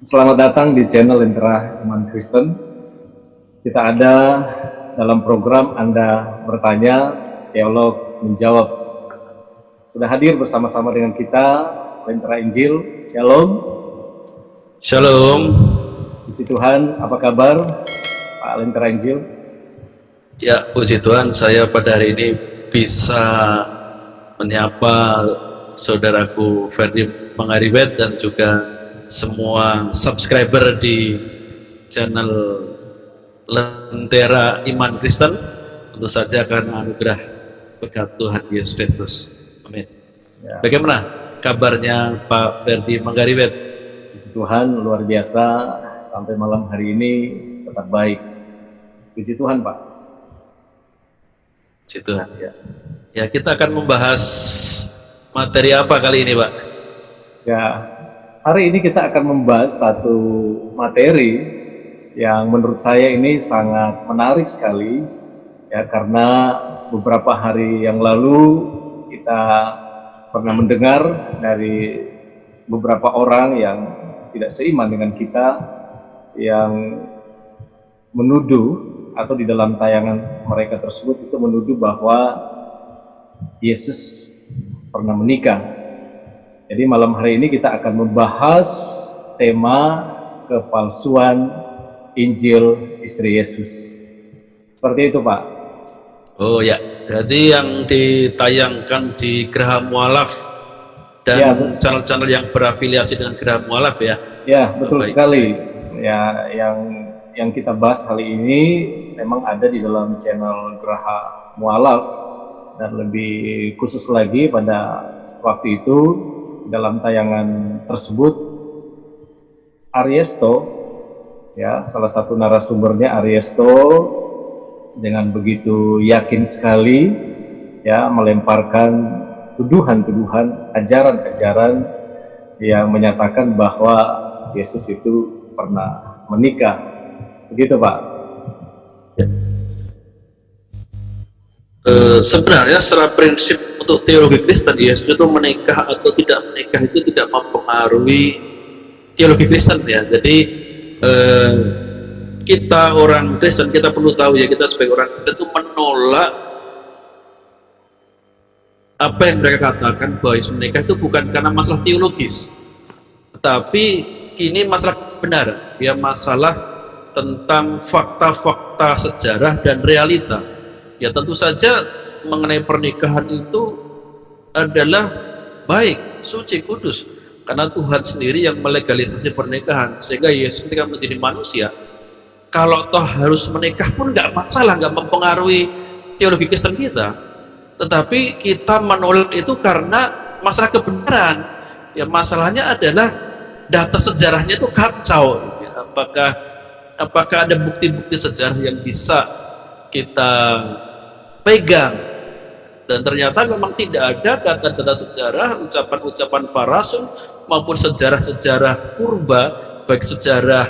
Selamat datang di channel Lentera Iman Kristen. Kita ada dalam program Anda Bertanya, Teolog Menjawab. Sudah hadir bersama-sama dengan kita Lentera Injil. Shalom. Shalom. Puji Tuhan, apa kabar Pak Lentera Injil? Ya, puji Tuhan, saya pada hari ini bisa menyapa saudaraku Ferdi Mangaribet dan juga semua subscriber di channel Lentera Iman Kristen, tentu saja karena anugerah berkat Tuhan Yesus Kristus. Amin. Ya. Bagaimana kabarnya Pak Ferdi Mangaribet? Puji Tuhan, luar biasa, sampai malam hari ini tetap baik. Puji Tuhan, Pak. Puji Tuhan, ya. Ya, kita akan membahas materi apa kali ini, Pak? Ya, hari ini kita akan membahas satu materi yang menurut saya ini sangat menarik sekali, ya, karena beberapa hari yang lalu kita pernah mendengar dari beberapa orang yang tidak seiman dengan kita yang menuduh, atau di dalam tayangan mereka tersebut itu menuduh bahwa Yesus pernah menikah. Jadi malam hari ini kita akan membahas tema kepalsuan Injil Istri Yesus. Seperti itu, Pak. Oh ya, jadi yang ditayangkan di Geraha Mualaf dan Ya, channel-channel yang berafiliasi dengan Geraha Mualaf ya. Ya, betul Baik. sekali. Ya, yang kita bahas kali ini memang ada di dalam channel Geraha Mualaf, dan lebih khusus lagi pada waktu itu dalam tayangan tersebut Ariesto, ya, salah satu narasumbernya Ariesto dengan begitu yakin sekali, ya, melemparkan tuduhan-tuduhan, ajaran-ajaran yang menyatakan bahwa Yesus itu pernah menikah. Begitu, Pak. Sebenarnya secara prinsip untuk teologi Kristen, Yesus itu menikah atau tidak menikah itu tidak mempengaruhi teologi Kristen ya. Jadi kita orang Kristen, kita perlu tahu ya, kita sebagai orang Kristen itu menolak apa yang mereka katakan bahwa Yesus menikah itu bukan karena masalah teologis, tetapi ini masalah kebenaran, ya, masalah tentang fakta-fakta sejarah dan realita. Ya, tentu saja mengenai pernikahan itu adalah baik, suci, kudus, karena Tuhan sendiri yang melegalisasi pernikahan, sehingga Yesus ketika menjadi manusia, kalau toh harus menikah pun nggak masalah, nggak mempengaruhi teologi Kristen kita. Tetapi kita menolak itu karena masalah kebenaran. Ya, masalahnya adalah data sejarahnya itu kacau. Ya, apakah ada bukti-bukti sejarah yang bisa kita pegang? Dan ternyata memang tidak ada data-data sejarah, ucapan-ucapan para rasul maupun sejarah-sejarah purba, baik sejarah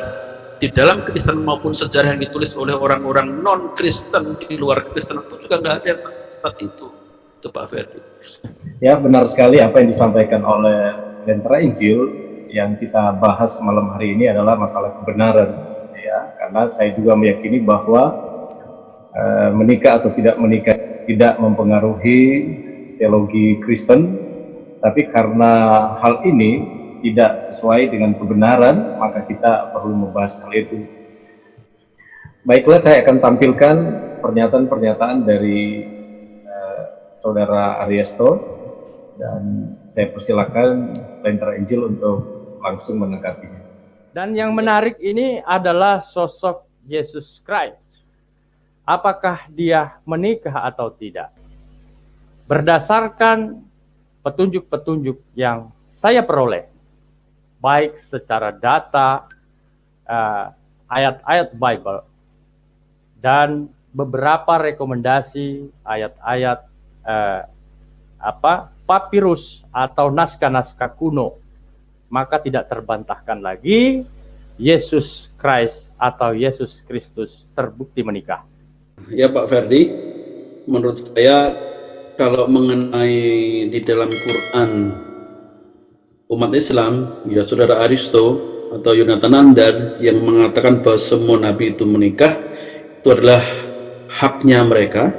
di dalam Kristen maupun sejarah yang ditulis oleh orang-orang non-Kristen di luar Kristen pun juga nggak ada yang seperti itu. Itu Pak Ferdi. Ya, benar sekali apa yang disampaikan oleh Lentera Injil. Yang kita bahas malam hari ini adalah masalah kebenaran, ya, karena saya juga meyakini bahwa menikah atau tidak menikah tidak mempengaruhi teologi Kristen, tapi karena hal ini tidak sesuai dengan kebenaran, maka kita perlu membahas hal itu. Baiklah, saya akan tampilkan pernyataan-pernyataan dari Saudara Ariesto, dan saya persilakan Lentera Injil untuk langsung menanggapinya. Dan yang menarik ini adalah sosok Yesus Kristus. Apakah dia menikah atau tidak? Berdasarkan petunjuk-petunjuk yang saya peroleh, baik secara data, ayat-ayat Bible, dan beberapa rekomendasi ayat-ayat papirus atau naskah-naskah kuno, maka tidak terbantahkan lagi Yesus Kristus atau Yesus Kristus terbukti menikah. Ya Pak Ferdi, menurut saya kalau mengenai di dalam Quran umat Islam, ya Saudara Aristo atau Yonatananda yang mengatakan bahwa semua nabi itu menikah, itu adalah haknya mereka,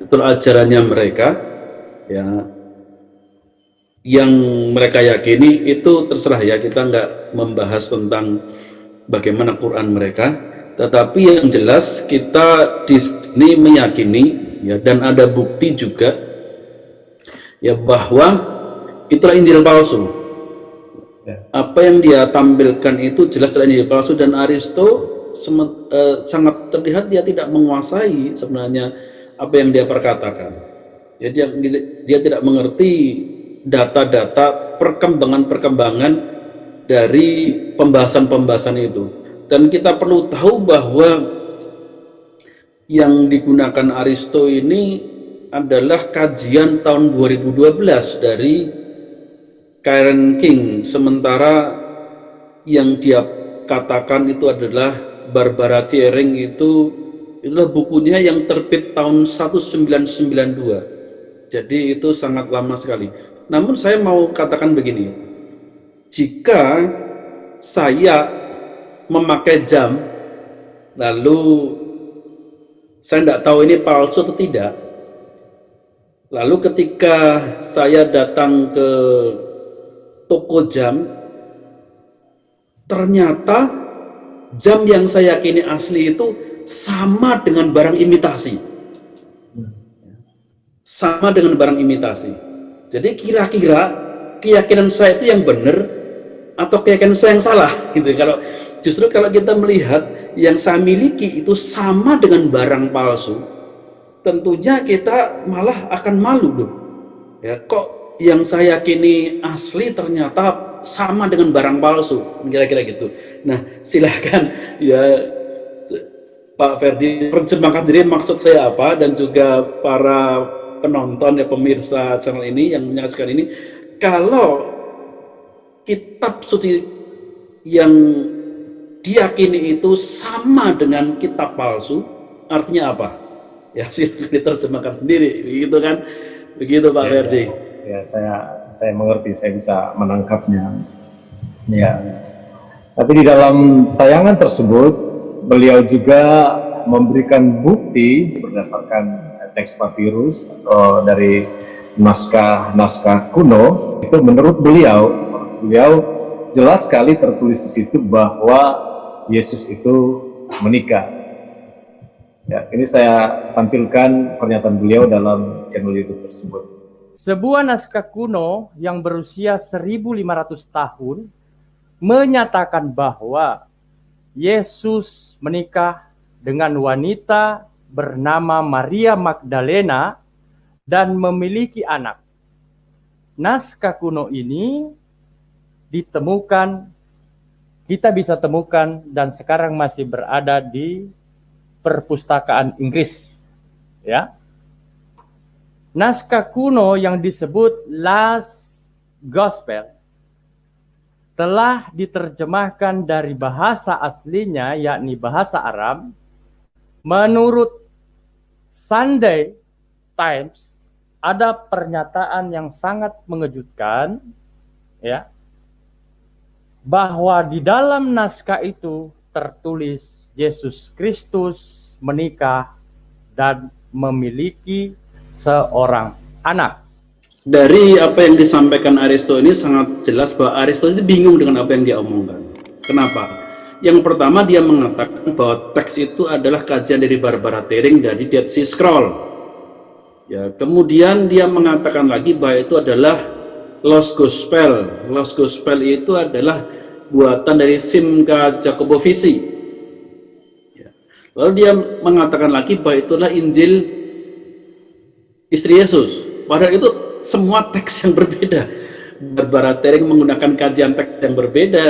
itu ajarannya mereka, ya, yang mereka yakini itu terserah ya, kita nggak membahas tentang bagaimana Quran mereka, tetapi yang jelas kita di sini meyakini ya, dan ada bukti juga ya bahwa itulah Injil palsu. Apa yang dia tampilkan itu jelas adalah Injil palsu, dan Aristo sangat terlihat dia tidak menguasai sebenarnya apa yang dia perkatakan. Ya, dia tidak mengerti data-data perkembangan dari pembahasan-pembahasan itu. Dan kita perlu tahu bahwa yang digunakan Aristo ini adalah kajian tahun 2012 dari Karen King, sementara yang dia katakan itu adalah Barbara Thiering, itulah bukunya yang terbit tahun 1992. Jadi itu sangat lama sekali. Namun saya mau katakan begini, jika saya memakai jam lalu saya tidak tahu ini palsu atau tidak, lalu ketika saya datang ke toko jam, ternyata jam yang saya yakini asli itu sama dengan barang imitasi. Sama dengan barang imitasi. Jadi kira-kira keyakinan saya itu yang benar atau keyakinan saya yang salah gitu. Justru kalau kita melihat yang saya miliki itu sama dengan barang palsu, tentunya kita malah akan malu loh. Ya, kok yang saya yakini asli ternyata sama dengan barang palsu, kira-kira gitu. Nah, silahkan ya Pak Ferdi terjemahkan diri maksud saya apa, dan juga para penonton ya, pemirsa channel ini yang menyaksikan ini, kalau kitab suci yang diyakini itu sama dengan kitab palsu, artinya apa? Ya silahkan diterjemahkan sendiri, begitu kan? Begitu Pak Ferdi. Ya, saya mengerti, saya bisa menangkapnya. Ya. Tapi di dalam tayangan tersebut beliau juga memberikan bukti berdasarkan teks papirus atau dari naskah kuno. Itu menurut beliau jelas sekali tertulis di situ bahwa Yesus itu menikah. Ya, ini saya tampilkan pernyataan beliau dalam channel YouTube tersebut. Sebuah naskah kuno yang berusia 1500 tahun menyatakan bahwa Yesus menikah dengan wanita bernama Maria Magdalena dan memiliki anak. Naskah kuno ini kita bisa temukan dan sekarang masih berada di perpustakaan Inggris. Ya. Naskah kuno yang disebut Last Gospel telah diterjemahkan dari bahasa aslinya, yakni bahasa Arab. Menurut Sunday Times, ada pernyataan yang sangat mengejutkan, ya, bahwa di dalam naskah itu tertulis Yesus Kristus menikah dan memiliki seorang anak. Dari apa yang disampaikan Aristo ini sangat jelas bahwa Aristo itu bingung dengan apa yang dia omongkan. Kenapa? Yang pertama, dia mengatakan bahwa teks itu adalah kajian dari Barbara Thiering dari Dead Sea Scroll. Ya, kemudian dia mengatakan lagi bahwa itu adalah Lost Gospel. Lost Gospel itu adalah buatan dari Simca Jacobovici. Ya. Lalu dia mengatakan lagi bahwa itulah Injil istri Yesus. Padahal itu semua teks yang berbeda. Barbara Thiering menggunakan kajian teks yang berbeda.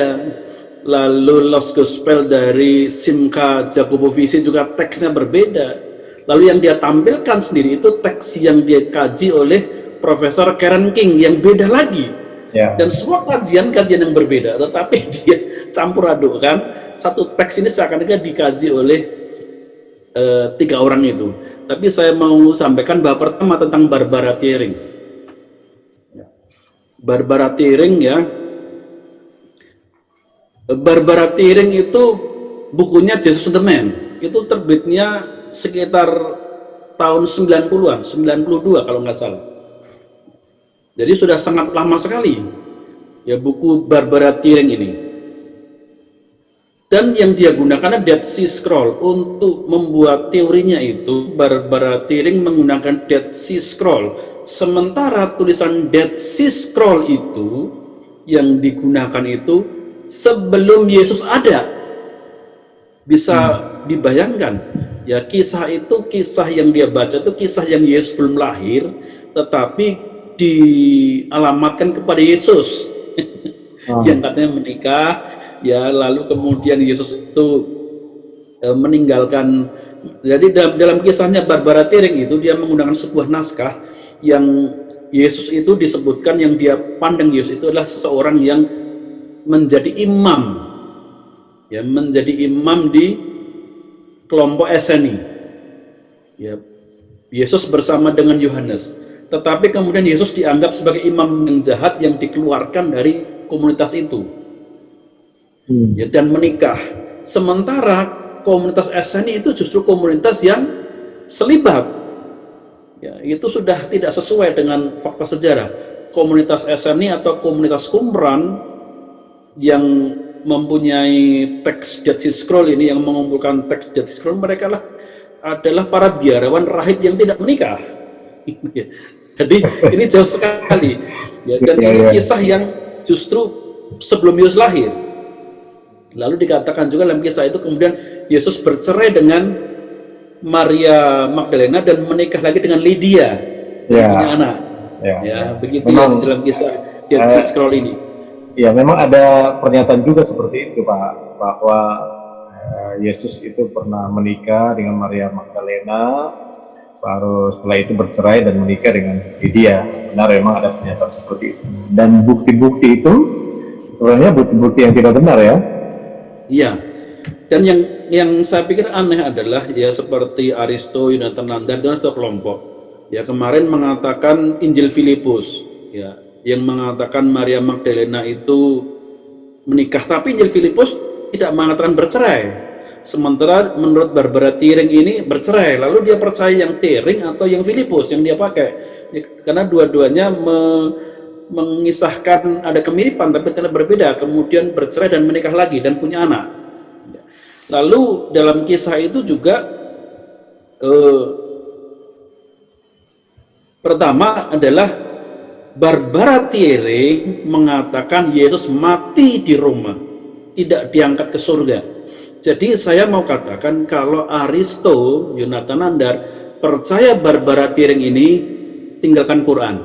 Lalu Lost Gospel dari Simca Jacobovici juga teksnya berbeda. Lalu yang dia tampilkan sendiri itu teks yang dia kaji oleh Profesor Karen King yang beda lagi. Dan semua kajian-kajian yang berbeda, tetapi dia campur adukkan satu teks ini seakan-akan dikaji oleh 3 orang itu. Tapi saya mau sampaikan bahwa pertama tentang Barbara Thiering. Barbara Thiering ya, Barbara Tiring itu bukunya Jesus and the Man, itu terbitnya sekitar tahun 90-an, 92 kalau nggak salah. Jadi sudah sangat lama sekali ya buku Barbara Tiring ini. Dan yang dia gunakan Dead Sea Scroll untuk membuat teorinya itu. Barbara Tiring menggunakan Dead Sea Scroll, sementara tulisan Dead Sea Scroll itu yang digunakan itu sebelum Yesus ada. Bisa dibayangkan ya, kisah itu, kisah yang dia baca itu kisah yang Yesus belum lahir, tetapi dialamatkan kepada Yesus yang katanya menikah ya, lalu kemudian Yesus itu meninggalkan. Jadi dalam kisahnya Barbara Tiring itu dia menggunakan sebuah naskah yang Yesus itu disebutkan, yang dia pandang Yesus itu adalah seseorang yang menjadi imam ya, menjadi imam di kelompok Eseni ya, Yesus bersama dengan Yohanes. Tetapi kemudian Yesus dianggap sebagai imam yang jahat yang dikeluarkan dari komunitas itu ya, dan menikah. Sementara komunitas Eseni itu justru komunitas yang selibat ya, itu sudah tidak sesuai dengan fakta sejarah. Komunitas Eseni atau komunitas Qumran yang mempunyai teks Dead Sea Scroll ini, yang mengumpulkan teks Dead Sea Scroll, mereka adalah para biarawan rahib yang tidak menikah. Jadi ini jauh sekali ya, dan ini kisah yang justru sebelum Yesus lahir. Lalu dikatakan juga dalam kisah itu kemudian Yesus bercerai dengan Maria Magdalena dan menikah lagi dengan Lydia, yang punya anak ya, begitu memang, ya dalam kisah Dead Sea Scroll ini. Ya, memang ada pernyataan juga seperti itu, Pak, bahwa Yesus itu pernah menikah dengan Maria Magdalena, baru setelah itu bercerai dan menikah dengan Lydia. Benar, memang ada pernyataan seperti itu. Dan bukti-bukti itu sebenarnya bukti-bukti yang tidak benar ya. Iya. Dan yang saya pikir aneh adalah ya, seperti Aristo, Yonatan Nandar dan sekelompok ya kemarin mengatakan Injil Filipus ya, yang mengatakan Maria Magdalena itu menikah, tapi Injil Filipus tidak mengatakan bercerai. Sementara menurut Barbara Tiring ini bercerai, lalu dia percaya yang Tiring atau yang Filipus yang dia pakai ya, karena dua-duanya mengisahkan ada kemiripan tapi tidak berbeda, kemudian bercerai dan menikah lagi dan punya anak. Lalu dalam kisah itu juga pertama adalah Barbara Tiring mengatakan Yesus mati di Roma, tidak diangkat ke surga. Jadi saya mau katakan kalau Aristo, Yonatan Nandar percaya Barbara Tiring ini, tinggalkan Quran.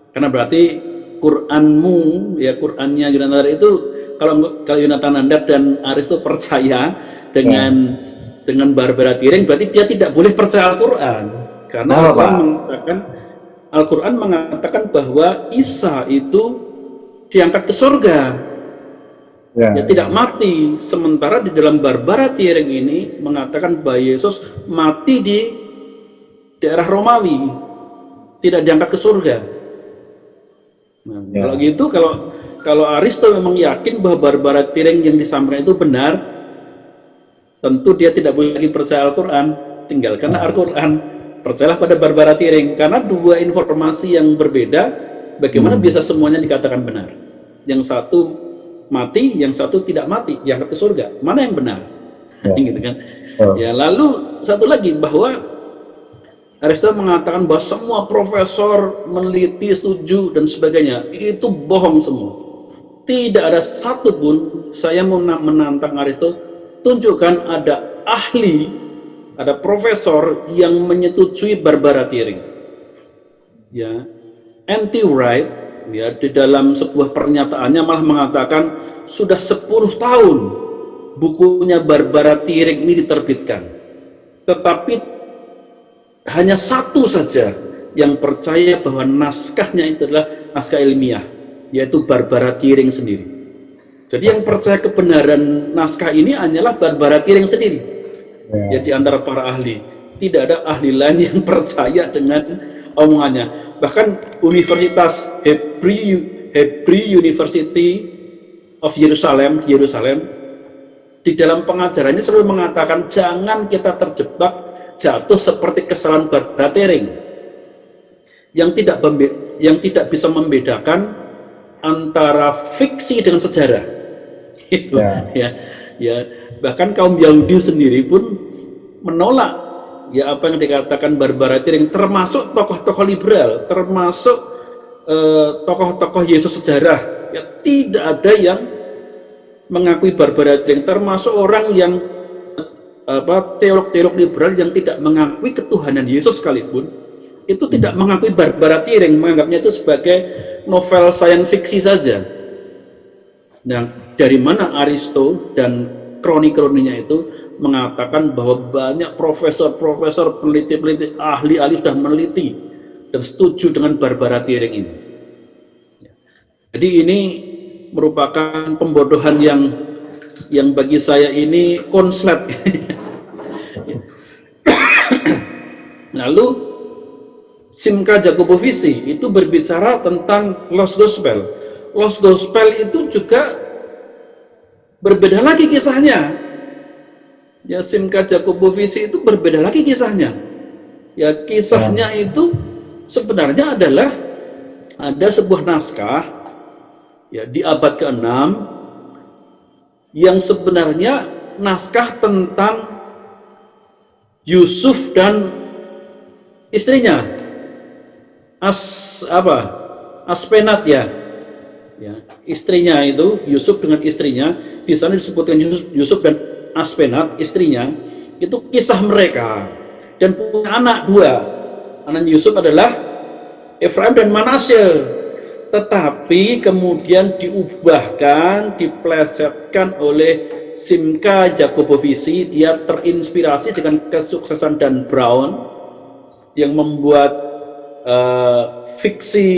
Karena berarti Quranmu ya, Qurannya Yonatan Nandar itu, kalau Yonatan Nandar dan Aristo percaya dengan Barbara Tiring, berarti dia tidak boleh percaya Al-Quran. Karena Al-Quran mengatakan bahwa Isa itu diangkat ke surga. Ya, tidak mati. Sementara di dalam Barbara Tiring ini mengatakan bahwa Yesus mati di daerah Romawi, tidak diangkat ke surga. Nah, kalau gitu, kalau Aristo memang yakin bahwa Barbara Tiring yang disampaikan itu benar, tentu dia tidak boleh lagi percaya Al-Quran. Tinggalkan Al-Quran, percayalah pada Barbara Tiring. Karena dua informasi yang berbeda, bagaimana bisa semuanya dikatakan benar? Yang satu mati, yang satu tidak mati, diangkat ke surga. Mana yang benar? Gitu kan? Ya, lalu satu lagi, bahwa Aristoteles mengatakan bahwa semua profesor meneliti, setuju dan sebagainya, itu bohong semua. Tidak ada satupun, saya mau menantang Aristoteles, tunjukkan ada ahli, ada profesor yang menyetujui Barbara Tiring. Ya, N.T. Wright ya, di dalam sebuah pernyataannya malah mengatakan sudah 10 tahun bukunya Barbara Tiring ini diterbitkan, tetapi hanya satu saja yang percaya bahwa naskahnya itu adalah naskah ilmiah, yaitu Barbara Tiring sendiri. Jadi yang percaya kebenaran naskah ini hanyalah Barbara Tiring sendiri ya, di antara para ahli. Tidak ada ahli lain yang percaya dengan omongannya. Bahkan Universitas Hebrew University of Yerusalem, di Yerusalem, di dalam pengajarannya selalu mengatakan jangan kita terjebak jatuh seperti kesalahan Barbatering yang tidak bisa membedakan antara fiksi dengan sejarah. Ya, bahkan kaum Yahudi sendiri pun menolak ya apa yang dikatakan Barbatering, termasuk tokoh-tokoh liberal, termasuk tokoh-tokoh Yesus sejarah. Ya, tidak ada yang mengakui Barbatering, termasuk orang yang teolog-teolog liberal yang tidak mengakui ketuhanan Yesus sekalipun, itu tidak mengakui Barbatering, menganggapnya itu sebagai novel sains fiksi saja. Nah, dari mana Aristo dan kroni-kroninya itu mengatakan bahwa banyak profesor-profesor, peneliti-peneliti, ahli-ahli sudah meneliti dan setuju dengan Barbatering ini. Jadi ini merupakan pembodohan yang bagi saya ini konslet. Lalu Simcha Jacobovici itu berbicara tentang Lost Gospel. Lost Gospel itu juga berbeda lagi kisahnya. Ya, Simcha Jacobovici itu berbeda lagi kisahnya. Ya, kisahnya itu sebenarnya adalah ada sebuah naskah ya di abad ke-6 yang sebenarnya naskah tentang Yusuf dan istrinya Aspenat ya, istrinya itu Yusuf dengan istrinya, di sana disebutkan Yusuf dan Aspenat istrinya, itu kisah mereka dan punya anak dua. Anak Yusuf adalah Efraim dan Manasye. Tetapi kemudian diubahkan, diplesetkan oleh Simcha Jacobovici. Dia terinspirasi dengan kesuksesan Dan Brown yang membuat fiksi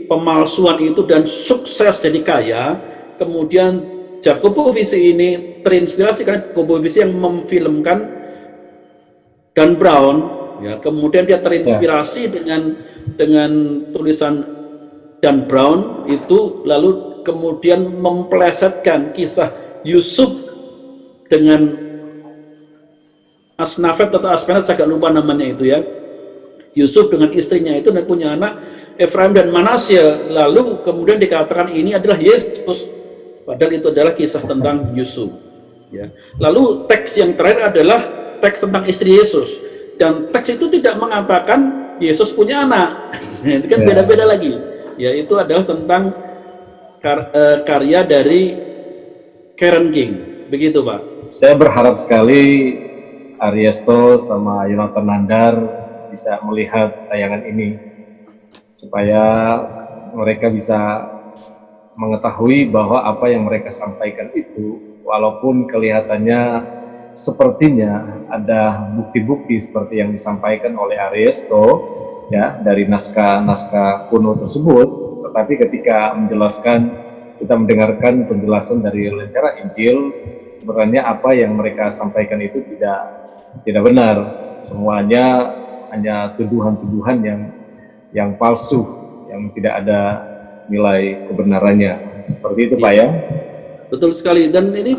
pemalsuan itu dan sukses jadi kaya. Kemudian Jacobovici ini terinspirasi karena Jacobovici yang memfilmkan Dan Brown. Ya, kemudian dia terinspirasi dengan tulisan Dan Brown itu, lalu kemudian memplesetkan kisah Yusuf dengan Asnafet atau Aspenat, saya agak lupa namanya itu ya. Yusuf dengan istrinya itu dan punya anak Efraim dan Manasye. Lalu kemudian dikatakan ini adalah Yesus, padahal itu adalah kisah tentang Yusuf. Ya. Lalu teks yang terakhir adalah teks tentang istri Yesus, dan teks itu tidak mengatakan Yesus punya anak. Itu kan beda-beda lagi. Ya, itu adalah tentang karya dari Karen King. Begitu, Pak. Saya berharap sekali Ariesto sama Yonatan Nandar bisa melihat tayangan ini supaya mereka bisa mengetahui bahwa apa yang mereka sampaikan itu, walaupun kelihatannya sepertinya ada bukti-bukti seperti yang disampaikan oleh Ariesto ya dari naskah kuno tersebut, tetapi ketika kita mendengarkan penjelasan dari Lentera Injil, sebenarnya apa yang mereka sampaikan itu tidak benar. Semuanya hanya tuduhan-tuduhan yang palsu, yang tidak ada nilai kebenarannya. Seperti itu, Pak ya? Betul sekali. Dan ini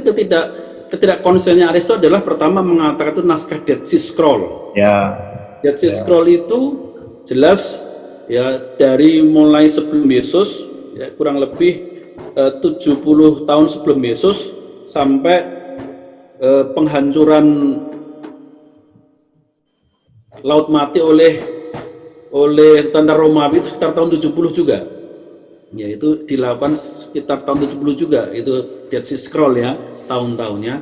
ketidakkonsistennya Aristo adalah pertama mengatakan itu naskah Dead Sea Scroll. Ya. Dead Sea Scroll itu jelas ya dari mulai sebelum Yesus ya, kurang lebih 70 tahun sebelum Yesus sampai penghancuran Laut Mati oleh tentara Romawi itu sekitar tahun 70 juga. Ya, itu dilakukan sekitar tahun 70 juga, itu Dead Sea Scroll ya, tahun-tahunnya.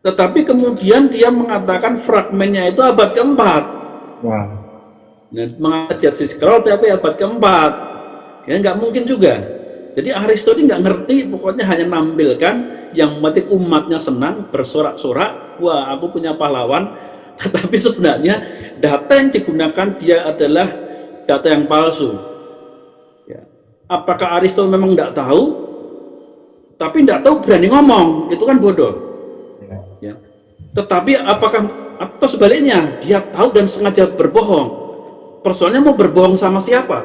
Tetapi kemudian dia mengatakan fragmennya itu abad keempat. Nah, mengatakan Dead Sea Scroll tapi abad keempat. Ya, nggak mungkin juga. Jadi Aristo ini nggak ngerti, pokoknya hanya menampilkan yang penting umatnya senang, bersorak-sorak, wah aku punya pahlawan. Tetapi sebenarnya data yang digunakan dia adalah data yang palsu. Ya. Apakah Aristo memang tidak tahu? Tapi tidak tahu berani ngomong, itu kan bodoh. Ya. Tetapi apakah atau sebaliknya dia tahu dan sengaja berbohong? Persoalannya mau berbohong sama siapa?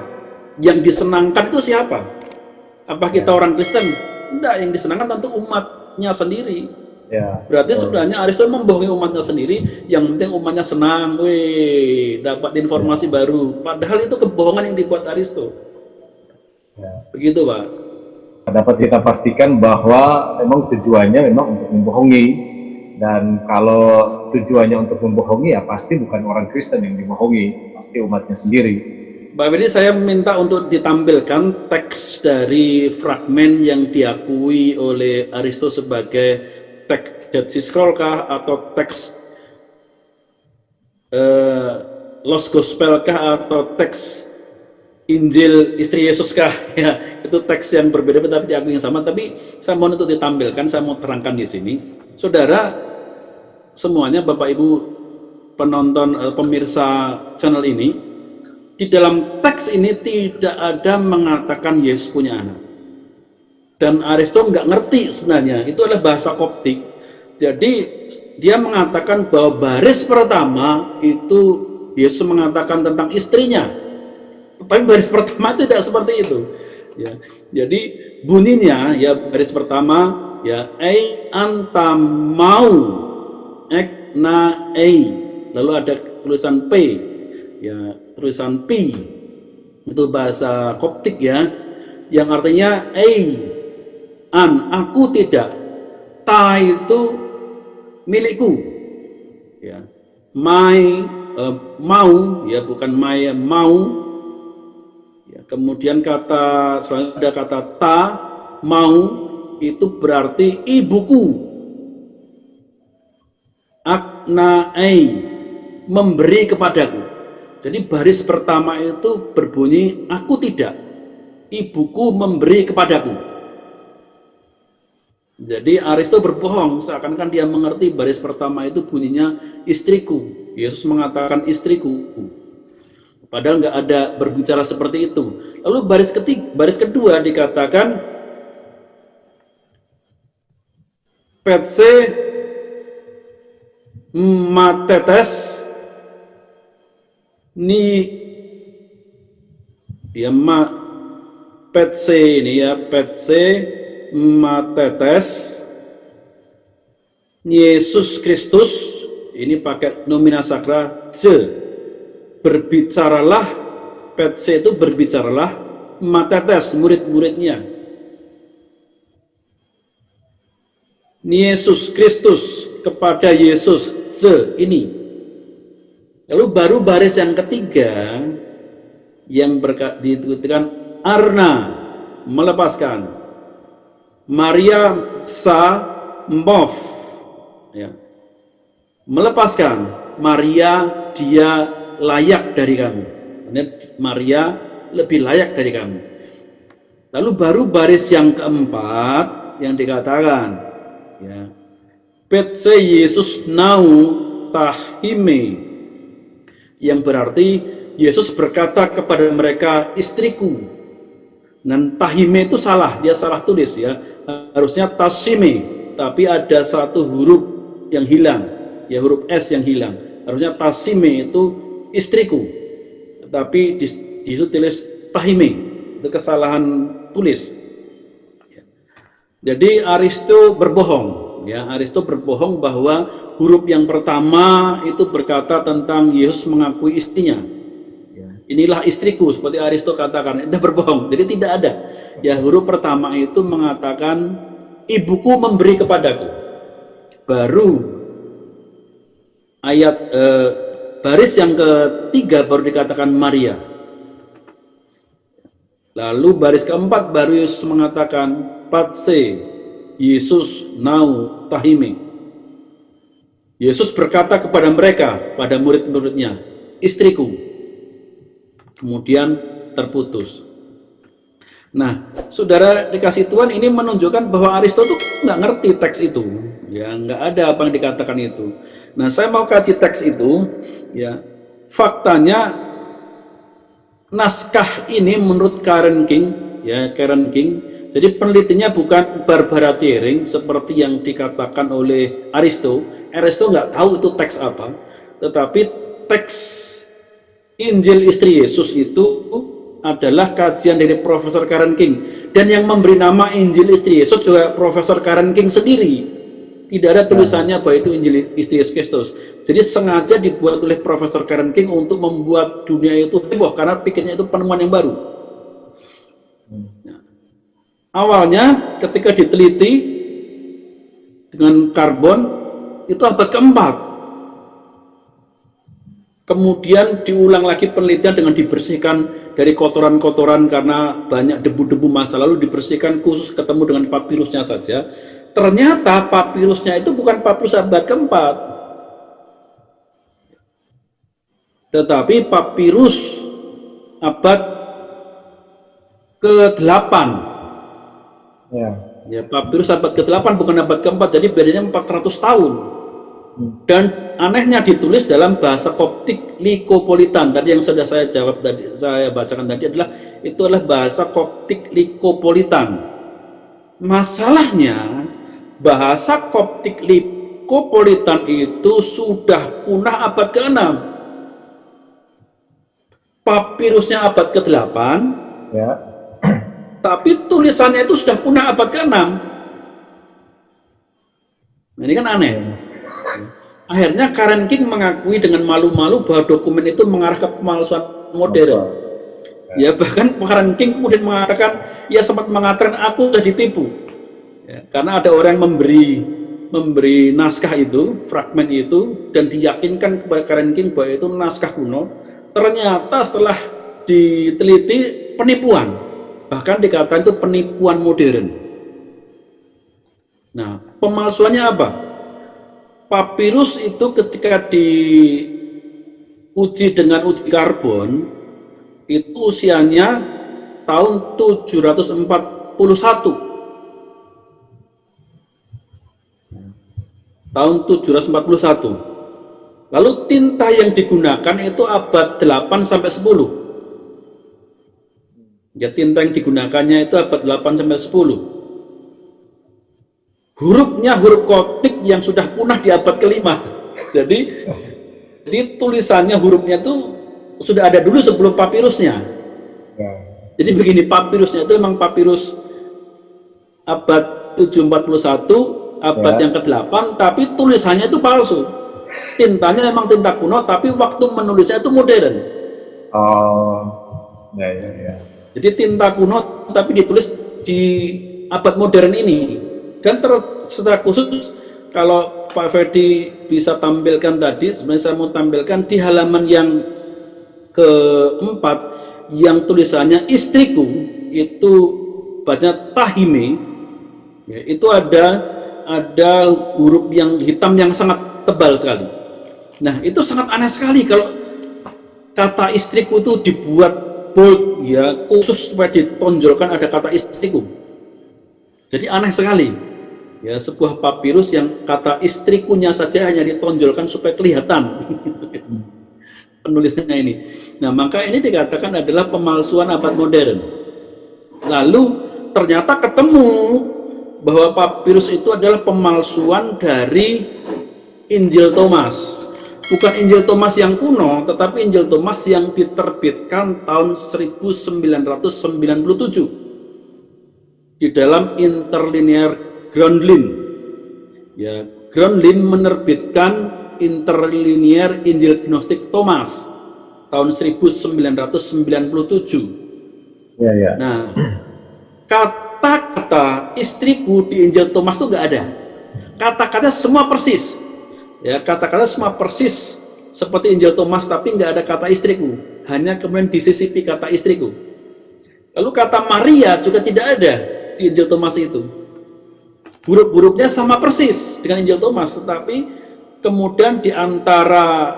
Yang disenangkan itu siapa? Apa kita orang Kristen Enggak, yang disenangkan tentu umatnya sendiri. Ya. Berarti sebenarnya Aristo membohongi umatnya sendiri, yang penting umatnya senang, wih, dapat informasi baru. Padahal itu kebohongan yang dibuat Aristo. Ya. Begitu, Pak. Dapat kita pastikan bahwa memang tujuannya memang untuk membohongi, dan kalau tujuannya untuk membohongi ya pasti bukan orang Kristen yang dibohongi, pasti umatnya sendiri. Pak Bedi, saya minta untuk ditampilkan teks dari fragmen yang diakui oleh Aristo sebagai teks Dead Sea Scroll kah, atau teks Lost Gospel kah, atau teks Injil Istri Yesus kah, ya, itu teks yang berbeda tapi diakui yang sama. Tapi saya mohon untuk ditampilkan, saya mau terangkan di sini, saudara semuanya, Bapak Ibu penonton, pemirsa channel ini, di dalam teks ini tidak ada mengatakan Yesus punya anak. Dan Aristo nggak ngerti sebenarnya, itu adalah bahasa Koptik. Jadi dia mengatakan bahwa baris pertama itu Yesus mengatakan tentang istrinya. Tapi baris pertama itu tidak seperti itu. Ya. Jadi bunyinya ya baris pertama ya anta mau ek na ei, lalu ada tulisan p, ya tulisan pi, itu bahasa Koptik ya, yang artinya aku tidak, ta itu milikku, ya, mau, ya bukan mau, ya, kemudian kata selanjutnya ada kata ta, mau, itu berarti ibuku, aknaei, memberi kepadaku. Jadi baris pertama itu berbunyi aku tidak, ibuku memberi kepadaku. Jadi Aristo berbohong, seakan-akan dia mengerti baris pertama itu bunyinya istriku. Yesus mengatakan istriku, padahal nggak ada berbicara seperti itu. Lalu baris kedua dikatakan petse matetes ni, ya petse ini ya, petse matetes Yesus Kristus, ini pakai nomina sakra je, berbicaralah, petse itu berbicaralah, matetes murid-muridnya, Yesus Kristus kepada Yesus je ini. Lalu baru baris yang ketiga yang dituliskan arna, melepaskan, Maria sa mbof, ya, melepaskan, Maria dia layak dari kamu, Maria lebih layak dari kamu. Lalu baru baris yang keempat yang dikatakan, ya, petse Yesus nau tahime, yang berarti Yesus berkata kepada mereka istriku. Dan tahime itu salah, dia salah tulis ya, harusnya tasime, tapi ada satu huruf yang hilang, ya huruf S yang hilang, harusnya tasime itu istriku, tapi disitu tulis tahime, itu kesalahan tulis. Jadi Aristo berbohong, ya Aristo berbohong bahwa huruf yang pertama itu berkata tentang Yesus mengakui istrinya. Inilah istriku, seperti Aristo katakan, itu berbohong. Jadi tidak ada. Ya huruf pertama itu mengatakan ibuku memberi kepadaku. Baru ayat baris yang ketiga baru dikatakan Maria. Lalu baris keempat baru Yesus mengatakan patse Yesus nau tahime. Yesus berkata kepada mereka, pada murid-muridnya, istriku. Kemudian terputus. Nah, saudara dikasih Tuhan, ini menunjukkan bahwa Aristo tuh nggak ngerti teks itu, ya nggak ada apa yang dikatakan itu. Nah, saya mau kaji teks itu, ya faktanya naskah ini menurut Karen King, ya Karen King. Jadi penelitinya bukan Barbara Thiering seperti yang dikatakan oleh Aristo. Aristo nggak tahu itu teks apa, tetapi teks Injil Istri Yesus itu adalah kajian dari Profesor Karen King, dan yang memberi nama Injil Istri Yesus juga Profesor Karen King sendiri. Tidak ada tulisannya bahwa itu Injil Istri Yesus Kristus. Jadi sengaja dibuat oleh Profesor Karen King untuk membuat dunia itu heboh karena pikirnya itu penemuan yang baru. Awalnya ketika diteliti dengan karbon itu abad keempat. Kemudian diulang lagi penelitian dengan dibersihkan dari kotoran-kotoran karena banyak debu-debu masa lalu, dibersihkan khusus ketemu dengan papirusnya saja. Ternyata papirusnya itu bukan papirus abad keempat, tetapi papirus abad ke-8. Ya, papirus abad ke-8 bukan abad ke-4, jadi bedanya 400 tahun. Dan anehnya ditulis dalam bahasa Koptik Likopolitan. Tadi yang sudah saya jawab tadi, saya bacakan tadi itu adalah bahasa Koptik Likopolitan. Masalahnya bahasa Koptik Likopolitan itu sudah punah abad ke-6. Papirusnya abad ke-8. Ya. Tapi tulisannya itu sudah punah abad ke-6. Ini kan aneh. Akhirnya Karen King mengakui dengan malu-malu bahwa dokumen itu mengarah ke pemalsuan modern. Ya, bahkan Karen King kemudian mengatakan, ia sempat mengatakan aku sudah ditipu. Ya, karena ada orang yang memberi naskah itu, fragmen itu, dan diyakinkan kepada Karen King bahwa itu naskah kuno. Ternyata setelah diteliti penipuan, bahkan dikatakan itu penipuan modern. Nah, pemalsuannya apa? Papirus itu ketika diuji dengan uji karbon, itu usianya tahun 741. Tahun 741. Lalu tinta yang digunakan itu abad 8 sampai 10. Ya, tinta yang digunakannya itu abad 8 sampai 10. Hurufnya huruf Koptik yang sudah punah di abad ke-5. Jadi tulisannya, hurufnya itu sudah ada dulu sebelum papirusnya. Jadi begini, papirusnya itu memang papirus abad 741, abad yang ke-8, tapi tulisannya itu palsu. Tintanya memang tinta kuno, tapi waktu menulisnya itu modern. Oh, ya. Jadi tinta kuno, tapi ditulis di abad modern ini. Dan secara khusus, kalau Pak Ferdi bisa tampilkan tadi, sebenarnya saya mau tampilkan di halaman yang ke-4, yang tulisannya istriku, itu baca Tahime, ya, itu ada huruf yang hitam yang sangat tebal sekali. Nah, itu sangat aneh sekali kalau kata istriku itu dibuat bold, ya, khusus supaya ditonjolkan ada kata istriku. Jadi aneh sekali. Ya, sebuah papirus yang kata istrikunya saja hanya ditonjolkan supaya kelihatan penulisnya ini. Nah, maka ini dikatakan adalah pemalsuan abad modern. Lalu ternyata ketemu bahwa papirus itu adalah pemalsuan dari Injil Thomas. Bukan Injil Thomas yang kuno, tetapi Injil Thomas yang diterbitkan tahun 1997 di dalam Interlinear Groundlin. Ya, Groundlin menerbitkan Interlinear Injil Gnostik Thomas tahun 1997. Ya. Nah, kata-kata istriku di Injil Thomas itu nggak ada. Kata-kata semua persis. Ya, kata-kata semua persis seperti Injil Thomas, tapi nggak ada kata istriku. Hanya kemudian disisipi kata istriku. Lalu kata Maria juga tidak ada di Injil Thomas itu. Huruf-hurufnya sama persis dengan Injil Thomas, tetapi kemudian di antara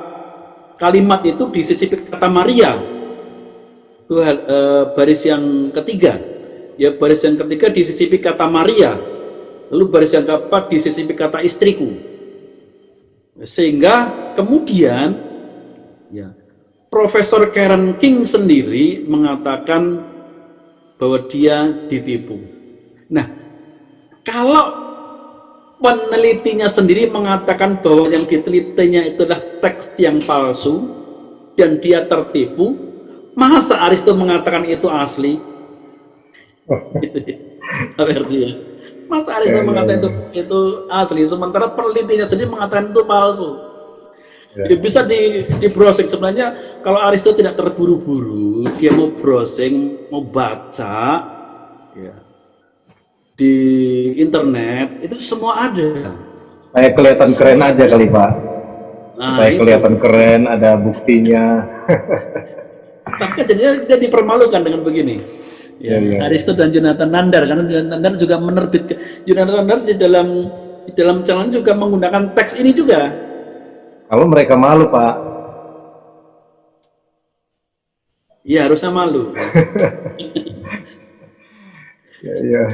kalimat itu disisipi kata Maria. Itu baris yang ketiga. Ya, baris yang ketiga disisipi kata Maria. Lalu baris yang keempat disisipi kata istriku. Sehingga kemudian, ya, Profesor Karen King sendiri mengatakan bahwa dia ditipu. Nah, kalau penelitinya sendiri mengatakan bahwa yang ditelitinya itu adalah teks yang palsu dan dia tertipu, Masa Aristo mengatakan itu asli? Apa artinya? Masa Aristo mengatakan itu asli, sementara penelitinya sendiri mengatakan itu palsu. Ya, bisa di browsing. Sebenarnya kalau Aristo tidak terburu-buru, dia mau browsing, mau baca, ya, di internet itu semua ada. Supaya kelihatan keren aja kali Pak. Supaya kelihatan keren, ada buktinya. Tapi jadinya dia dipermalukan dengan begini. Ya, Aristo dan Jonathan Nandar, karena Jonathan Nandar juga menerbitkan. Jonathan Nandar di dalam channel juga menggunakan teks ini juga. Kalau mereka malu Pak. Iya, harusnya malu. Iya.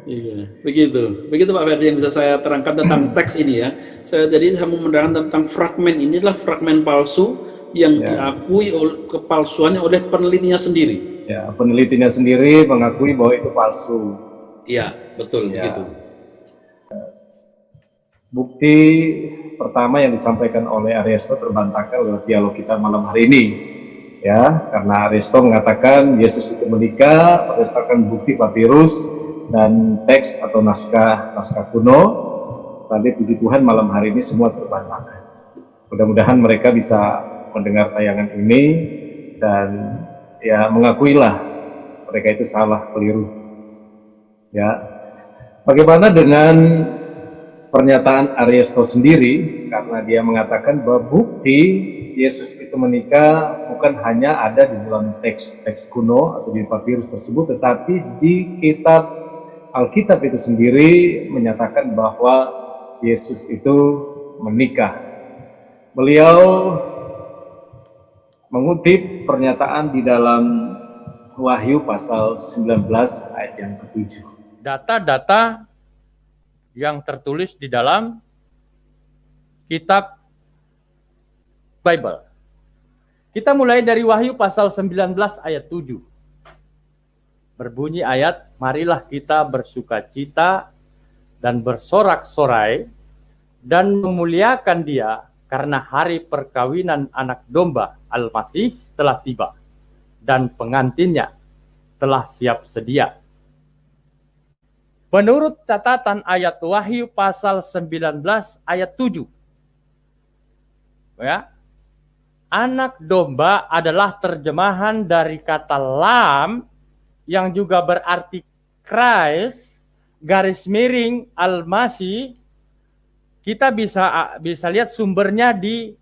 Iya, begitu Pak Ferdi yang bisa saya terangkan tentang teks ini ya. Saya mau menerangkan tentang fragmen ini adalah fragmen palsu yang diakui kepalsuannya oleh penelitinya sendiri. Ya, penelitinya sendiri mengakui bahwa itu palsu. Iya, betul begitu. Bukti pertama yang disampaikan oleh Aristo terbantahkan oleh dialog kita malam hari ini. Ya, karena Aristo mengatakan Yesus itu menikah berdasarkan bukti papirus dan teks atau naskah kuno. Tapi puji Tuhan malam hari ini semua terbantahkan. Mudah-mudahan mereka bisa mendengar tayangan ini dan ya mengakuilah mereka itu salah, keliru. Ya, bagaimana dengan pernyataan Aristo sendiri, karena dia mengatakan bahwa bukti Yesus itu menikah bukan hanya ada di dalam teks kuno atau di papirus tersebut, tetapi di kitab Alkitab itu sendiri menyatakan bahwa Yesus itu menikah. Beliau mengutip pernyataan di dalam Wahyu pasal 19 ayat yang ke-7. Data-data yang tertulis di dalam kitab Bible. Kita mulai dari Wahyu pasal 19 ayat 7. Berbunyi ayat, marilah kita bersukacita dan bersorak-sorai dan memuliakan Dia karena hari perkawinan anak domba Al-Masih telah tiba dan pengantinnya telah siap sedia. Menurut catatan ayat Wahyu pasal 19 ayat 7. Ya. Anak domba adalah terjemahan dari kata lam yang juga berarti Christ, garis miring Al-Masih. Kita bisa lihat sumbernya di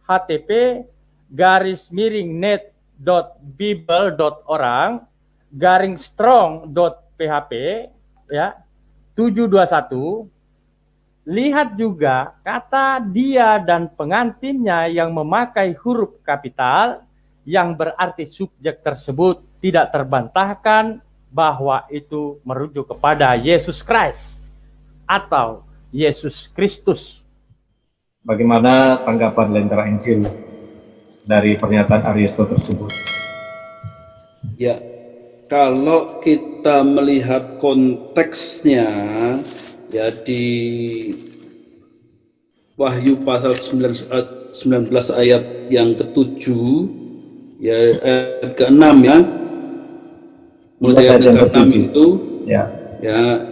http /bible.org/strong.php ya 721. Lihat juga kata dia dan pengantinnya yang memakai huruf kapital yang berarti subjek tersebut tidak terbantahkan bahwa itu merujuk kepada Yesus Christ atau Yesus Kristus. Bagaimana tanggapan Lentera Injil dari pernyataan Aristo tersebut? Ya, kalau kita melihat konteksnya ya di Wahyu pasal 19 ayat yang ke-7 ya ayat ke-6 ya. Mulai ayat ke-6 itu ya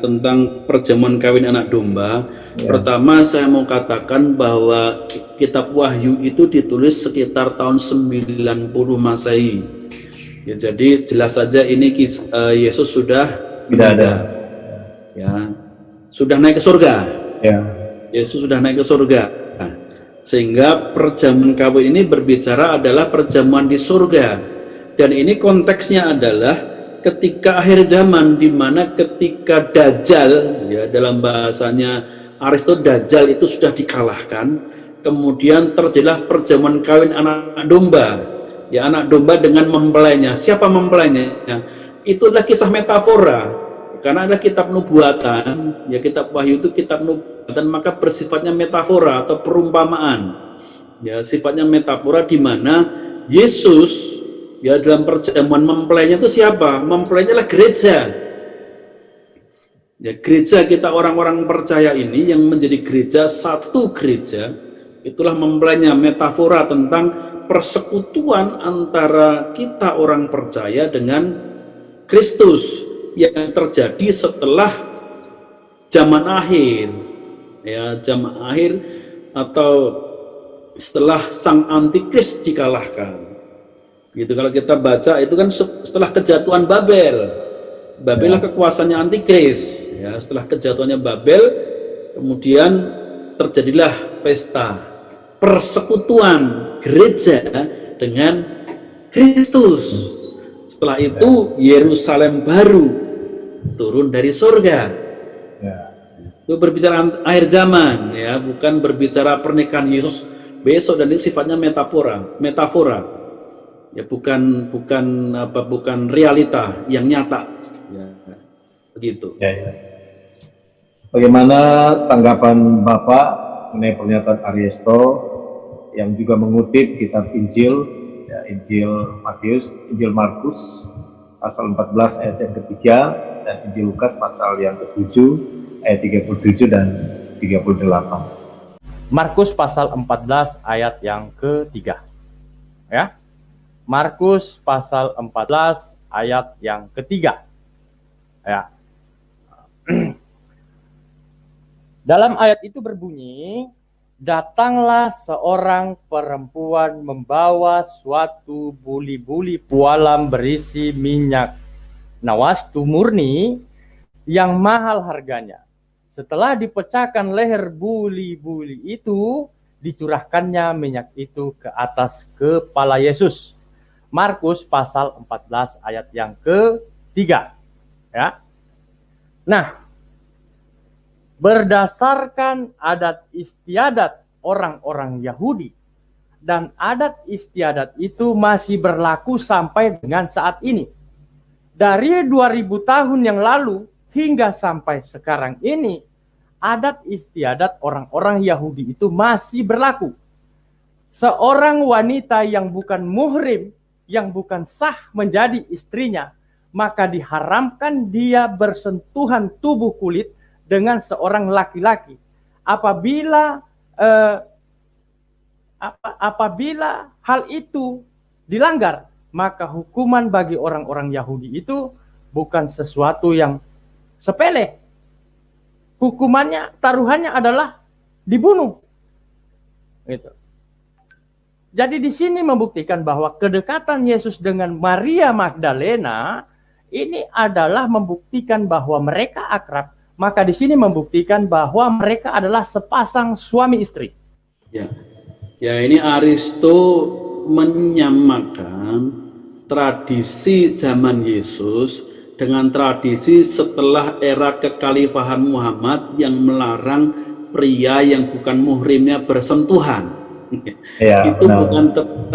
tentang perjamuan kawin anak domba. Pertama saya mau katakan bahwa kitab Wahyu itu ditulis sekitar tahun 90 Masehi. Ya, jadi jelas saja ini Yesus sudah tidak ada. Ya. Sudah naik ke surga. Ya. Yesus sudah naik ke surga. Nah, sehingga perjamuan kawin ini berbicara adalah perjamuan di surga. Dan ini konteksnya adalah ketika akhir zaman, di mana ketika Dajjal, ya dalam bahasanya Aristo, Dajjal itu sudah dikalahkan, kemudian terjadilah perjamuan kawin anak domba, ya anak domba dengan mempelainya. Siapa mempelainya? Itu adalah kisah metafora, karena ada kitab nubuatan, ya kitab Wahyu itu kitab nubuatan, maka bersifatnya metafora atau perumpamaan, ya sifatnya metafora, di mana Yesus ya dalam perjamuan mempelainya itu siapa? Mempelainya adalah gereja. Ya, gereja kita orang-orang percaya ini yang menjadi gereja, satu gereja, itulah mempelainya, metafora tentang persekutuan antara kita orang percaya dengan Kristus yang terjadi setelah zaman akhir, ya, zaman akhir atau setelah sang antikris dikalahkan. Gitu, kalau kita baca itu kan setelah kejatuhan Babel. Babel lah kekuasaannya antikris, ya. Setelah kejatuhannya Babel, kemudian terjadilah pesta persekutuan gereja dengan Kristus. Setelah itu Yerusalem baru turun dari surga. Itu berbicara akhir zaman, ya, bukan berbicara pernikahan Yesus besok, dan ini sifatnya metafora, ya, bukan realita yang nyata, ya, begitu. Ya. Bagaimana tanggapan Bapak mengenai pernyataan Ariesto yang juga mengutip kitab Injil, ya, Injil Matius, Injil Markus pasal 14 ayat yang ketiga, dan Injil Lukas pasal yang ke-7 ayat 37 dan 38. Markus pasal 14 ayat yang ketiga, ya. Markus pasal 14 ayat yang ketiga, ya. Dalam ayat itu berbunyi, datanglah seorang perempuan membawa suatu buli-buli pualam berisi minyak nawastu murni yang mahal harganya. Setelah dipecahkan leher buli-buli itu, dicurahkannya minyak itu ke atas kepala Yesus. Markus pasal 14 ayat yang ketiga, ya. Nah, berdasarkan adat istiadat orang-orang Yahudi, dan adat istiadat itu masih berlaku sampai dengan saat ini. Dari 2000 tahun yang lalu hingga sampai sekarang ini, adat istiadat orang-orang Yahudi itu masih berlaku. Seorang wanita yang bukan muhrim, yang bukan sah menjadi istrinya, maka diharamkan dia bersentuhan tubuh kulit dengan seorang laki-laki. Apabila hal itu dilanggar, maka hukuman bagi orang-orang Yahudi itu bukan sesuatu yang sepele. Hukumannya, taruhannya adalah dibunuh. Gitu. Jadi di sini membuktikan bahwa kedekatan Yesus dengan Maria Magdalena ini adalah membuktikan bahwa mereka akrab. Maka di sini membuktikan bahwa mereka adalah sepasang suami istri. Ya, ini Aristo menyamakan tradisi zaman Yesus dengan tradisi setelah era kekhalifahan Muhammad yang melarang pria yang bukan muhrimnya bersentuhan. Ya, itu benar. bukan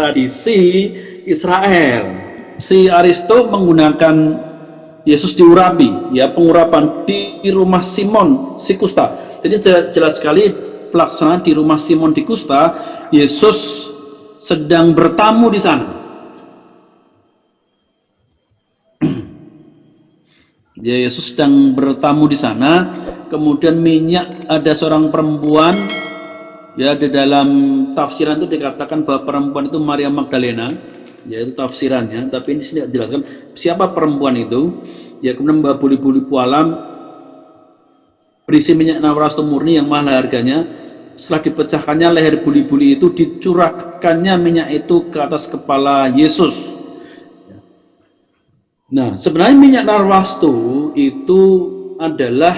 tradisi Israel. Si Aristo menggunakan Yesus diurapi, ya, pengurapan di rumah Simon si Kusta. Jadi jelas sekali pelaksanaan di rumah Simon di Kusta. Yesus sedang bertamu di sana. Ya, Yesus sedang bertamu di sana. Kemudian minyak, ada seorang perempuan, ya, di dalam tafsiran itu dikatakan bahwa perempuan itu Maria Magdalena. Ya, itu tafsirannya, tapi ini tidak dijelaskan siapa perempuan itu. Ya, kemudian membawa buli-buli pualam berisi minyak nawastu murni yang mahal harganya. Setelah dipecahkannya leher buli-buli itu, dicurahkannya minyak itu ke atas kepala Yesus. Nah, sebenarnya minyak narwastu itu adalah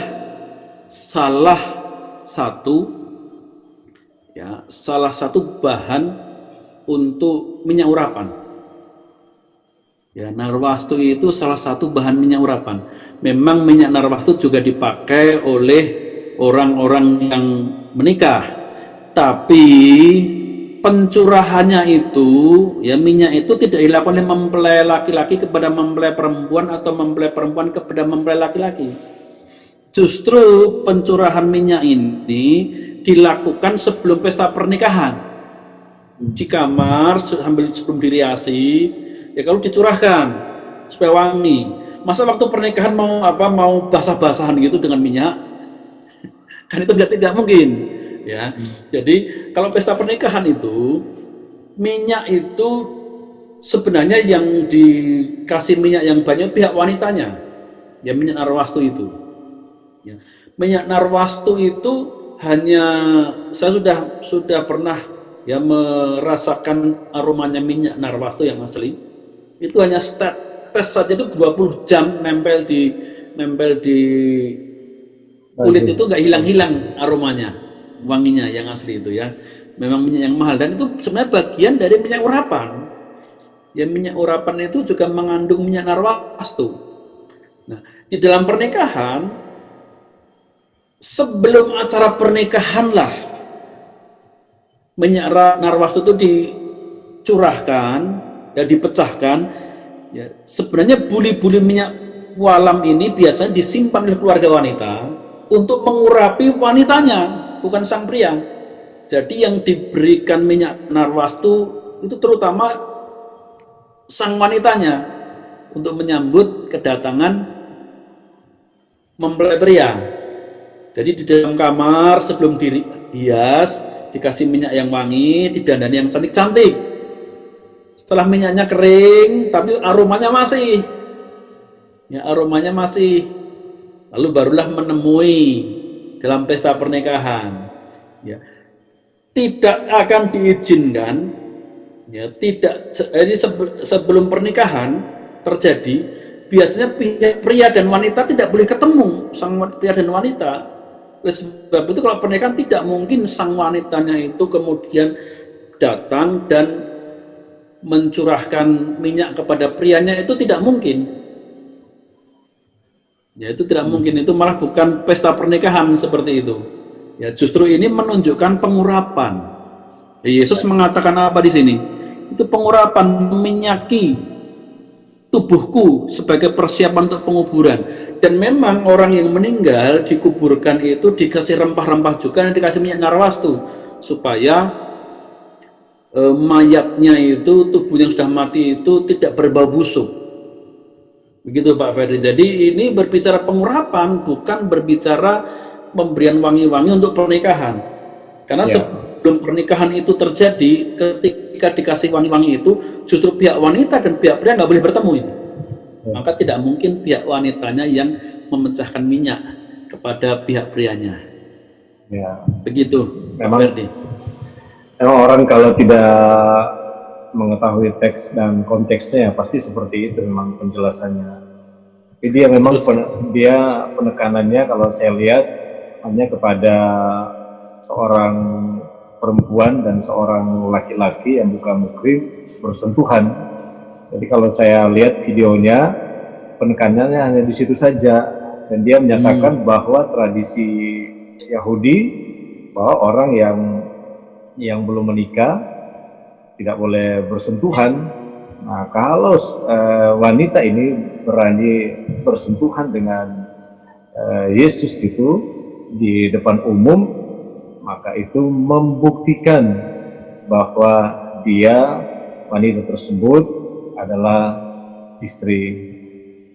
salah satu bahan untuk minyak urapan. Ya, narwastu itu salah satu bahan minyak urapan. Memang minyak narwastu juga dipakai oleh orang-orang yang menikah. Tapi pencurahannya itu, ya, minyak itu tidak dilakukan oleh mempelai laki-laki kepada mempelai perempuan atau mempelai perempuan kepada mempelai laki-laki. Justru pencurahan minyak ini dilakukan sebelum pesta pernikahan. Di kamar sambil sebelum diriasi, ya, kalau dicurahkan supaya wangi. Masa waktu pernikahan mau basah-basahan gitu dengan minyak? Kan itu tidak mungkin, ya. Jadi kalau pesta pernikahan itu minyak itu sebenarnya yang dikasih minyak yang banyak pihak wanitanya, ya minyak narwastu itu. Ya. Minyak narwastu itu hanya saya sudah pernah ya merasakan aromanya minyak narwastu yang asli. Itu hanya tes saja itu 20 jam nempel di kulit itu nggak hilang-hilang aromanya, wanginya yang asli itu ya. Memang minyak yang mahal dan itu sebenarnya bagian dari minyak urapan. Ya minyak urapan itu juga mengandung minyak narwastu. Nah, di dalam pernikahan sebelum acara pernikahan lah minyak narwastu itu dicurahkan, ya dipecahkan. Ya, sebenarnya buli-buli minyak walam ini biasanya disimpan oleh keluarga wanita untuk mengurapi wanitanya, bukan sang pria. Jadi yang diberikan minyak narwastu itu terutama sang wanitanya untuk menyambut kedatangan mempelai pria. Jadi di dalam kamar sebelum dihias dikasih minyak yang wangi, didandani yang cantik-cantik. Setelah minyaknya kering, tapi aromanya masih, ya aromanya masih. Lalu barulah menemui dalam pesta pernikahan. Ya, tidak akan diizinkan, ya tidak. Jadi sebelum pernikahan terjadi, biasanya pihak pria dan wanita tidak boleh ketemu, sang pria dan wanita. Oleh sebab itu kalau pernikahan tidak mungkin sang wanitanya itu kemudian datang dan mencurahkan minyak kepada prianya, itu tidak mungkin. Ya itu tidak mungkin, itu malah bukan pesta pernikahan seperti itu. Ya justru ini menunjukkan pengurapan. Ya, Yesus mengatakan apa di sini? Itu pengurapan, meminyaki tubuhku sebagai persiapan untuk penguburan. Dan memang orang yang meninggal dikuburkan itu dikasih rempah-rempah juga dan dikasih minyak narwastu supaya mayatnya itu, tubuh yang sudah mati itu tidak berbau busuk. Begitu Pak Ferdi. Jadi ini berbicara pengurapan, bukan berbicara pemberian wangi-wangi untuk pernikahan. Karena sebelum pernikahan itu terjadi, ketika dikasih wangi-wangi itu, justru pihak wanita dan pihak pria nggak boleh bertemu ini. Maka tidak mungkin pihak wanitanya yang memecahkan minyak kepada pihak prianya. Ya. Begitu, Memang, Pak Ferdi. Memang orang kalau tidak mengetahui teks dan konteksnya pasti seperti itu memang penjelasannya. Tapi dia memang dia penekanannya kalau saya lihat hanya kepada seorang perempuan dan seorang laki-laki yang bukan mukrim bersentuhan. Jadi kalau saya lihat videonya penekanannya hanya di situ saja, dan dia menyatakan bahwa tradisi Yahudi bahwa orang yang belum menikah tidak boleh bersentuhan. Nah, kalau wanita ini berani bersentuhan dengan Yesus itu di depan umum, maka itu membuktikan bahwa dia, wanita tersebut adalah istri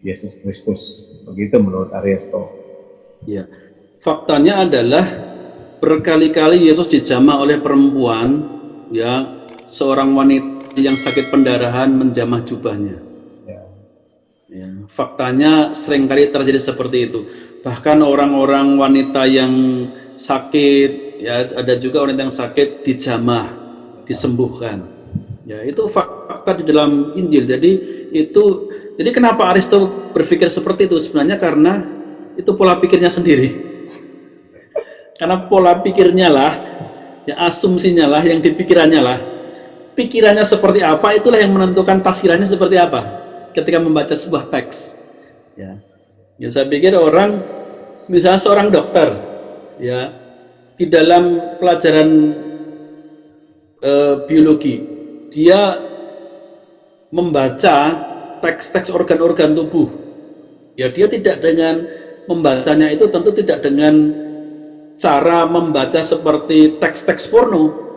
Yesus Kristus. Begitu menurut Ariosto. Ya, faktanya adalah berkali-kali Yesus dijamah oleh perempuan, ya, seorang wanita yang sakit pendarahan menjamah jubahnya. Ya, faktanya seringkali terjadi seperti itu. Bahkan orang-orang wanita yang sakit, ya, ada juga wanita yang sakit dijamah, disembuhkan. Ya, itu fakta di dalam Injil. Jadi kenapa Aristo berpikir seperti itu? Sebenarnya karena itu pola pikirnya sendiri. Karena pola pikirnya lah, ya asumsinya lah, yang dipikirannya lah, pikirannya seperti apa, itulah yang menentukan tafsirannya seperti apa ketika membaca sebuah teks. Ya, saya pikir orang, misalnya seorang dokter, ya, di dalam pelajaran biologi, dia membaca teks-teks organ-organ tubuh. Ya, dia tidak dengan membacanya itu tentu tidak dengan cara membaca seperti teks-teks porno.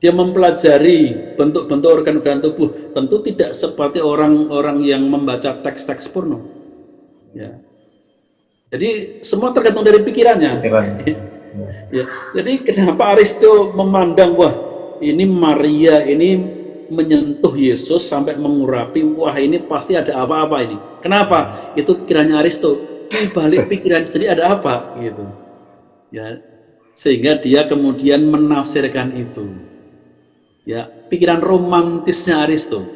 Dia mempelajari bentuk-bentuk organ-organ tubuh, tentu tidak seperti orang-orang yang membaca teks-teks porno. Ya. Jadi semua tergantung dari pikirannya. Ya. Jadi kenapa Aristo memandang, wah ini Maria ini menyentuh Yesus sampai mengurapi, wah ini pasti ada apa-apa ini. Kenapa? Itu pikirannya Aristo. Di balik pikiran sendiri ada apa gitu. Ya, sehingga dia kemudian menafsirkan itu. Ya, pikiran romantisnya Aristo.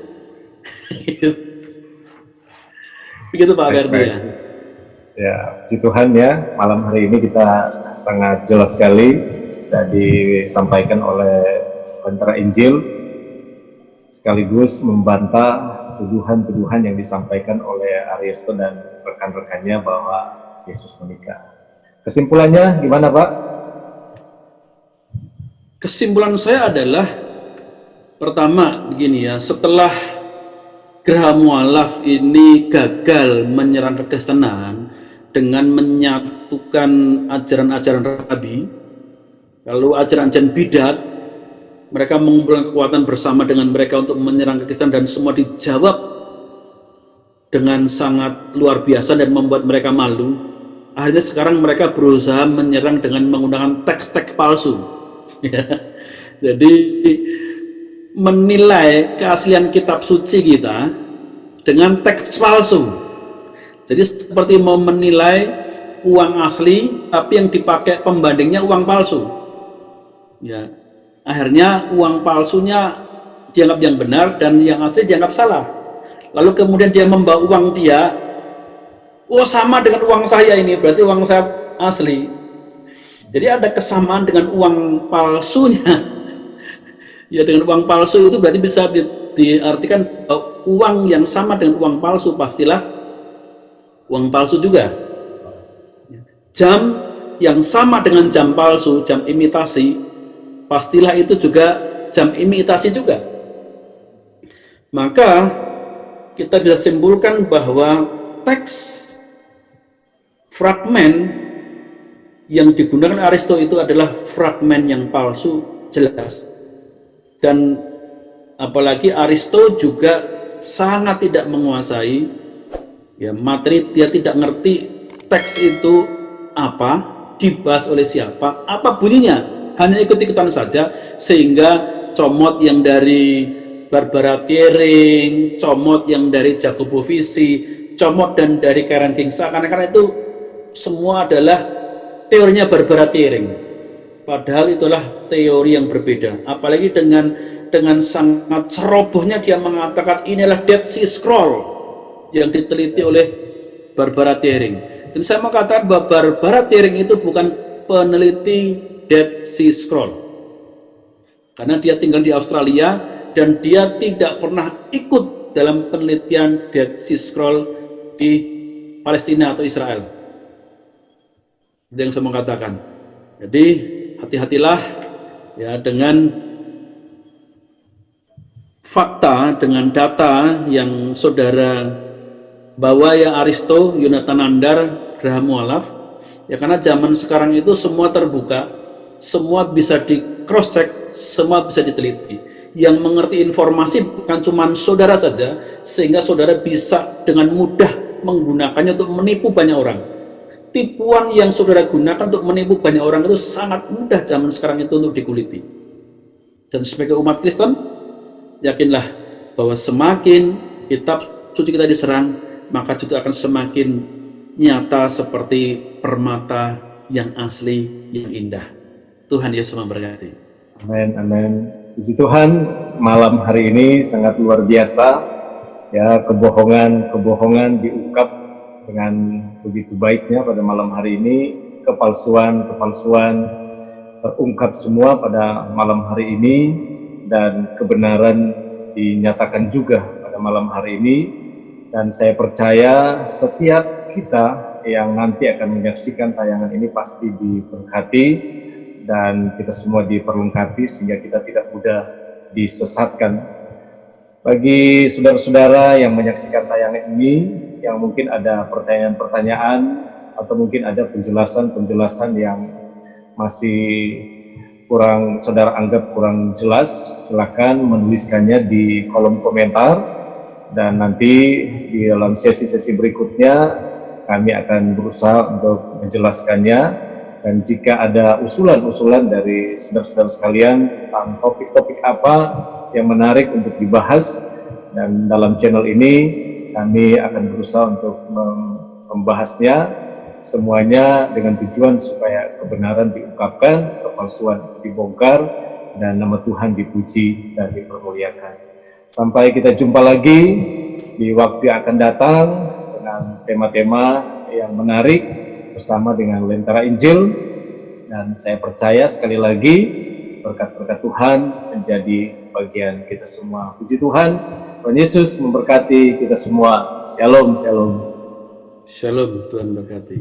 Begitu Pak Ferdi ya. Ya, puji Tuhan ya, malam hari ini kita sangat jelas sekali sudah disampaikan oleh Lentera Injil, sekaligus membantah tuduhan-tuduhan yang disampaikan oleh Aristo dan rekan-rekannya bahwa Yesus menikah. Kesimpulannya gimana Pak? Kesimpulan saya adalah, pertama begini ya, setelah Geraha Mu'alaf ini gagal menyerang kekristenan dengan menyatukan ajaran-ajaran Rabi, lalu ajaran-ajaran bidat, mereka mengumpulkan kekuatan bersama dengan mereka untuk menyerang kekristenan dan semua dijawab dengan sangat luar biasa dan membuat mereka malu. Akhirnya sekarang mereka berusaha menyerang dengan menggunakan teks-teks palsu. Jadi menilai keaslian kitab suci kita dengan teks palsu. Jadi seperti mau menilai uang asli, tapi yang dipakai pembandingnya uang palsu. Ya, akhirnya uang palsunya dianggap yang benar dan yang asli dianggap salah. Lalu kemudian dia membawa uang dia, oh sama dengan uang saya ini, berarti uang saya asli. Jadi ada kesamaan dengan uang palsunya. Ya, dengan uang palsu itu berarti bisa diartikan uang yang sama dengan uang palsu pastilah uang palsu juga. Jam yang sama dengan jam palsu, jam imitasi, pastilah itu juga jam imitasi juga. Maka kita bisa simpulkan bahwa teks fragmen yang digunakan Aristo itu adalah fragmen yang palsu, jelas. Dan apalagi Aristo juga sangat tidak menguasai ya materi, dia tidak ngerti teks itu apa, dibahas oleh siapa, apa bunyinya, hanya ikut-ikutan saja, sehingga comot yang dari Barbara Thiering, comot yang dari Jacopo Visi, comot dan dari Karen Kingsa, karena itu semua adalah teorinya Barbara Thiering, padahal itulah teori yang berbeda. Apalagi dengan sangat cerobohnya dia mengatakan inilah Dead Sea Scroll yang diteliti oleh Barbara Thiering. Dan saya mau katakan bahwa Barbara Thiering itu bukan peneliti Dead Sea Scroll, karena dia tinggal di Australia dan dia tidak pernah ikut dalam penelitian Dead Sea Scroll di Palestina atau Israel. Itu yang saya mau katakan. Jadi hati-hatilah ya dengan fakta, dengan data yang saudara bawa ya Aristo, Yonatan Nandar, Geraha Mu'alaf. Ya karena zaman sekarang itu semua terbuka, semua bisa di cross check, semua bisa diteliti. Yang mengerti informasi bukan cuma saudara saja, sehingga saudara bisa dengan mudah menggunakannya untuk menipu banyak orang. Tipuan yang saudara gunakan untuk menipu banyak orang itu sangat mudah zaman sekarang itu untuk dikuliti. Dan sebagai umat Kristen, yakinlah bahwa semakin kitab suci kita diserang, maka juga akan semakin nyata seperti permata yang asli, yang indah. Tuhan Yesus memberkati. Amin, amin. Puji Tuhan, malam hari ini sangat luar biasa. Ya, kebohongan diungkap dengan begitu baiknya pada malam hari ini. Kepalsuan terungkap semua pada malam hari ini, dan kebenaran dinyatakan juga pada malam hari ini. Dan saya percaya setiap kita yang nanti akan menyaksikan tayangan ini pasti diberkati dan kita semua diperlengkapi sehingga kita tidak mudah disesatkan. Bagi saudara-saudara yang menyaksikan tayangan ini, yang mungkin ada pertanyaan-pertanyaan atau mungkin ada penjelasan-penjelasan yang masih saudara anggap kurang jelas, silakan menuliskannya di kolom komentar. Dan nanti di dalam sesi-sesi berikutnya kami akan berusaha untuk menjelaskannya Dan jika ada usulan-usulan dari saudara-saudara sekalian tentang topik-topik apa yang menarik untuk dibahas, dan dalam channel ini kami akan berusaha untuk membahasnya semuanya dengan tujuan supaya kebenaran diungkapkan, kepalsuan dibongkar, dan nama Tuhan dipuji dan dipermuliakan. Sampai kita jumpa lagi di waktu yang akan datang dengan tema-tema yang menarik bersama dengan Lentera Injil, dan saya percaya sekali lagi berkat-berkat Tuhan menjadi bagian kita semua. Puji Tuhan, Tuhan Yesus memberkati kita semua. Shalom, shalom. Shalom, Tuhan berkati.